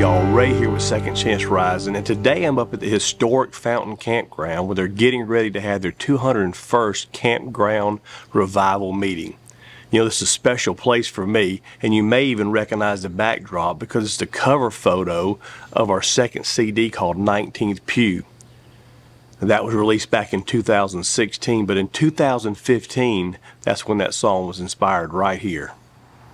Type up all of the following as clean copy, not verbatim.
y'all, Ray here with Second Chance Rising, and today I'm up at the historic Fountain Campground where they're getting ready to have their 201st Campground Revival meeting. You know, this is a special place for me, and you may even recognize the backdrop because it's the cover photo of our second CD called 19th Pew. That was released back in 2016, but in 2015, that's when that song was inspired right here.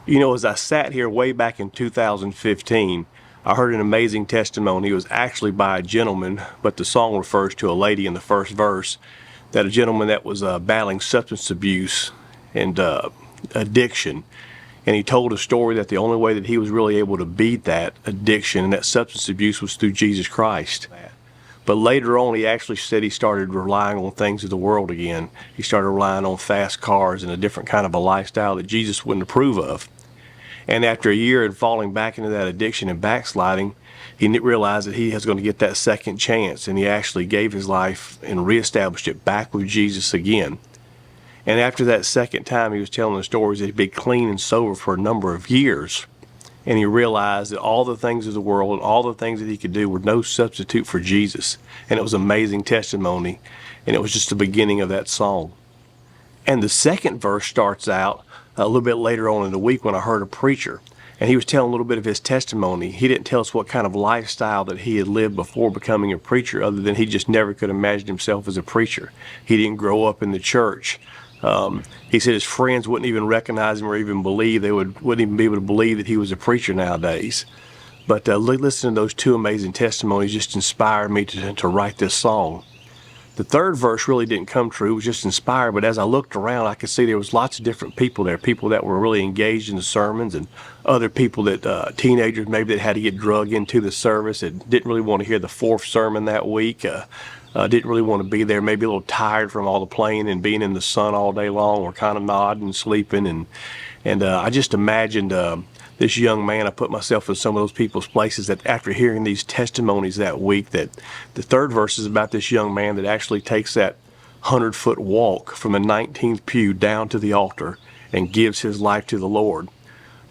You know, as I sat here way back in 2015, I heard an amazing testimony. It was actually by a gentleman, but the song refers to a lady in the first verse, that a gentleman that was battling substance abuse and addiction. And he told a story that the only way that he was really able to beat that addiction and that substance abuse was through Jesus Christ. But later on, he actually said he started relying on things of the world again. He started relying on fast cars and a different kind of a lifestyle that Jesus wouldn't approve of. And after a year of falling back into that addiction and backsliding, he realized that he was going to get that second chance, and he actually gave his life and reestablished it back with Jesus again. And after that second time, he was telling the stories that he'd been clean and sober for a number of years. And he realized that all the things of the world and all the things that he could do were no substitute for Jesus. And it was an amazing testimony, and it was just the beginning of that song. And the second verse starts out a little bit later on in the week when I heard a preacher, and he was telling a little bit of his testimony. He didn't tell us what kind of lifestyle that he had lived before becoming a preacher, other than he just never could imagine himself as a preacher. He didn't grow up in the church. He said his friends wouldn't even recognize him or even believe, wouldn't even be able to believe that he was a preacher nowadays. But listening to those two amazing testimonies just inspired me to write this song. The third verse really didn't come true, it was just inspired, but as I looked around, I could see there was lots of different people there, people that were really engaged in the sermons, and other people that, teenagers maybe that had to get drugged into the service, that didn't really want to hear the fourth sermon that week, didn't really want to be there, maybe a little tired from all the playing and being in the sun all day long, or kind of nodding and sleeping, and I just imagined this young man. I put myself in some of those people's places, that after hearing these testimonies that week, that the third verse is about this young man that actually takes that 100-foot walk from the 19th pew down to the altar and gives his life to the Lord,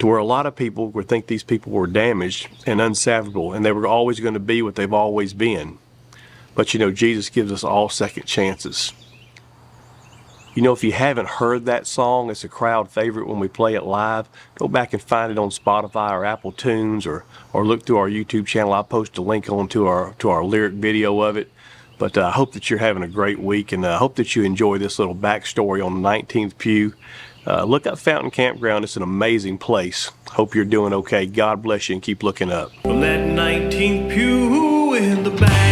to where a lot of people would think these people were damaged and unsalvageable, and they were always going to be what they've always been. But you know, Jesus gives us all second chances. You know, if you haven't heard that song, it's a crowd favorite when we play it live. Go back and find it on Spotify or Apple Tunes, or look through our YouTube channel. I'll post a link to our lyric video of it. But I hope that you're having a great week, and I hope that you enjoy this little backstory on the 19th Pew. Look up Fountain Campground. It's an amazing place. Hope you're doing okay. God bless you, and keep looking up. From that 19th pew in the back.